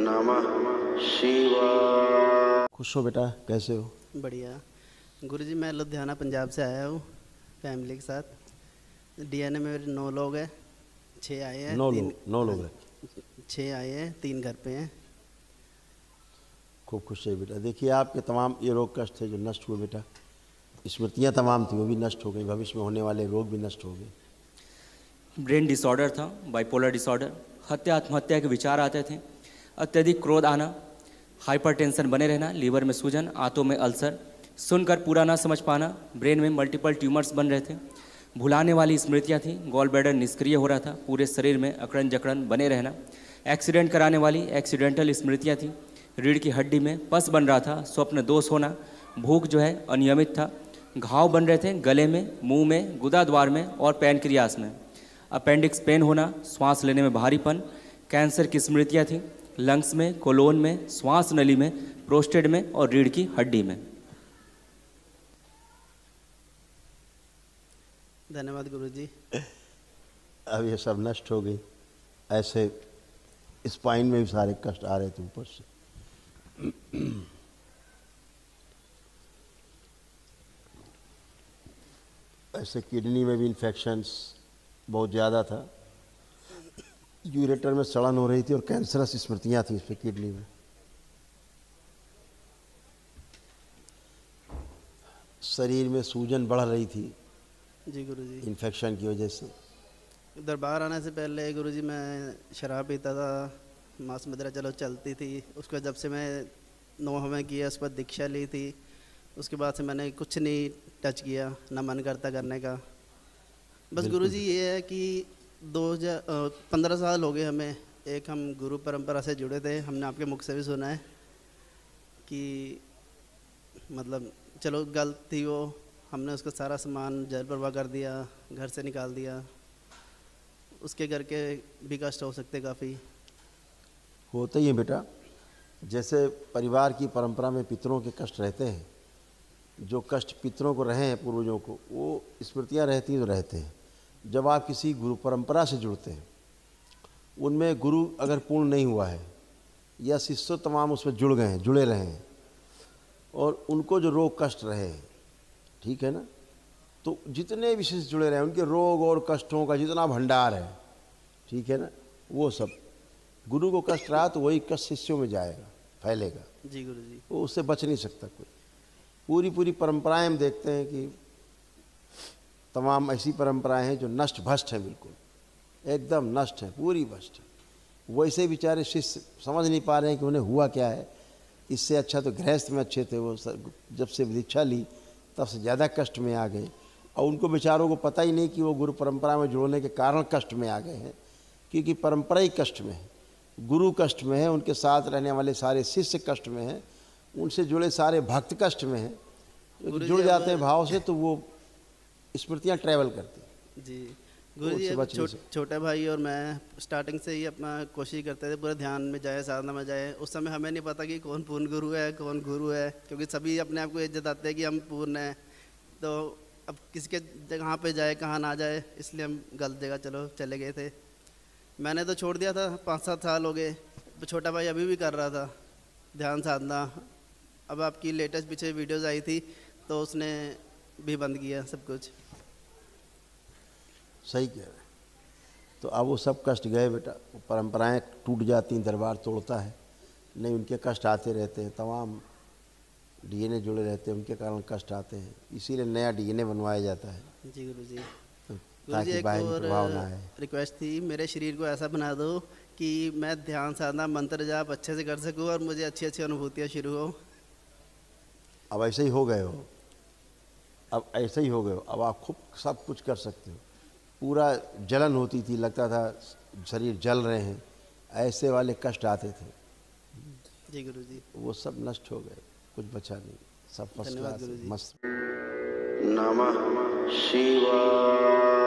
नमः शिवाय। खुश हो बेटा, कैसे हो? बढ़िया गुरुजी, मैं लुधियाना पंजाब से आया हूँ फैमिली के साथ। डीएनए में मेरे 9 लोग हैं, 6 आए हैं, 9 लोग हैं। 6 आए हैं, 3 घर पे हैं। खूब खुश है बेटा। देखिए, आपके तमाम ये रोग कष्ट थे जो नष्ट हुए बेटा। स्मृतियाँ तमाम थी वो भी नष्ट हो गई, भविष्य में होने वाले रोग भी नष्ट हो गए। ब्रेन डिसऑर्डर था, बाइपोलर डिसऑर्डर, हत्या आत्महत्या के विचार आते थे, अत्यधिक क्रोध आना, हाइपरटेंशन बने रहना, लीवर में सूजन, आंतों में अल्सर, सुनकर पूरा ना समझ पाना, ब्रेन में मल्टीपल ट्यूमर्स बन रहे थे, भुलाने वाली स्मृतियाँ थी, गॉल ब्लैडर निष्क्रिय हो रहा था, पूरे शरीर में अकड़न जकड़न बने रहना, एक्सीडेंट कराने वाली एक्सीडेंटल स्मृतियाँ थी, रीढ़ की हड्डी में पस बन रहा था, स्वप्न दोष होना, भूख जो है अनियमित था, घाव बन रहे थे गले में, मुंह में, गुदाद्वार में और पैनक्रियास में, अपेंडिक्स पेन होना, श्वास लेने में भारीपन, कैंसर की स्मृतियाँ थी, लंग्स में, कोलोन में, श्वास नली में, प्रोस्टेट में और रीढ़ की हड्डी में। धन्यवाद गुरुजी। अब ये सब नष्ट हो गई। ऐसे स्पाइन में भी सारे कष्ट आ रहे थे ऊपर से। ऐसे किडनी में भी इन्फेक्शंस बहुत ज़्यादा था, यूरेटर में सड़न हो रही थी और कैंसरस स्मृतियाँ थी इस पर किडनी में। शरीर में सूजन बढ़ रही थी जी गुरुजी। इन्फेक्शन की वजह से। दरबार आने से पहले गुरुजी मैं शराब पीता था, मांस मदिरा चलो चलती थी। उसके बाद जब से मैं 9 हमें किया, उसके बाद दीक्षा ली थी, उसके बाद से मैंने कुछ नहीं टच किया, ना मन करता करने का। बस गुरुजी ये है कि 15 साल हो गए हमें, एक हम गुरु परंपरा से जुड़े थे। हमने आपके मुख से भी सुना है कि मतलब चलो गलती हो, हमने उसका सारा सामान जल प्रवाह कर दिया, घर से निकाल दिया। उसके करके भी कष्ट हो सकते काफ़ी। होता ही है बेटा। जैसे परिवार की परंपरा में पितरों के कष्ट रहते हैं, जो कष्ट पितरों को रहे हैं पूर्वजों को, वो स्मृतियाँ रहती हैं तो रहते हैं। जब आप किसी गुरु परंपरा से जुड़ते हैं, उनमें गुरु अगर पूर्ण नहीं हुआ है या शिष्य तमाम उसमें जुड़ गए हैं, जुड़े रहे हैं, और उनको जो रोग कष्ट रहे, ठीक है ना, तो जितने भी शिष्य जुड़े रहे उनके रोग और कष्टों का जितना भंडार है, ठीक है ना, वो सब गुरु को कष्ट रहा तो वही कष्ट शिष्यों में जाएगा, फैलेगा। जी गुरुजी। वो उससे बच नहीं सकता कोई। पूरी परंपराएं हम देखते हैं कि तमाम ऐसी परंपराएं हैं जो नष्ट भ्रष्ट हैं, बिल्कुल एकदम नष्ट है, पूरी भ्रष्ट है। वैसे बेचारे शिष्य समझ नहीं पा रहे हैं कि उन्हें हुआ क्या है। इससे अच्छा तो गृहस्थ में अच्छे थे वो, जब से दीक्षा ली तब से ज़्यादा कष्ट में आ गए, और उनको बेचारों को पता ही नहीं कि वो गुरु परंपरा में जुड़ने के कारण कष्ट में आ गए हैं, क्योंकि परंपरा ही कष्ट में है, गुरु कष्ट में है, उनके साथ रहने वाले सारे शिष्य कष्ट में हैं, उनसे जुड़े सारे भक्त कष्ट में हैं। जुड़ जाते हैं भाव से तो वो स्मृतियाँ ट्रैवल करती हैं। जी गुरुजी, छोटे भाई और मैं स्टार्टिंग से ही अपना कोशिश करते थे पूरे ध्यान में जाए, साधना में जाए। उस समय हमें नहीं पता कि कौन पूर्ण गुरु है, कौन गुरु है, क्योंकि सभी अपने आप को ये जताते हैं कि हम पूर्ण हैं। तो अब किसके जगह पे जाए, कहाँ ना जाए, इसलिए हम गलत जगह चले गए थे। मैंने तो छोड़ दिया था, 5-7 साल हो गए। छोटा भाई अभी भी कर रहा था ध्यान साधना। अब आपकी लेटेस्ट पीछे वीडियोज़ आई थी तो उसने भी बंद किया सब कुछ। सही कह रहे हैं। तो अब वो सब कष्ट गए बेटा। वो परंपराएं टूट जाती हैं, दरबार तोड़ता है, नहीं उनके कष्ट आते रहते हैं, तमाम डीएनए जुड़े रहते हैं, उनके कारण कष्ट आते हैं, इसीलिए नया डीएनए बनवाया जाता है। जी गुरुजी। ताकि एक बाहरी और प्रभाव ना आए। रिक्वेस्ट थी, मेरे शरीर को ऐसा बना दो कि मैं ध्यान साधना मंत्र जाप अच्छे से कर सकूं और मुझे अच्छी अच्छी अनुभूतियाँ शुरू हो। अब ऐसे ही हो गए हो, अब ऐसे ही हो गए हो, अब आप खूब सब कुछ कर सकते हो। पूरा जलन होती थी, लगता था शरीर जल रहे हैं, ऐसे वाले कष्ट आते थे। जी गुरुजी। वो सब नष्ट हो गए, कुछ बचा नहीं, सब फर्स्ट क्लास मस्त। नमः शिवाय।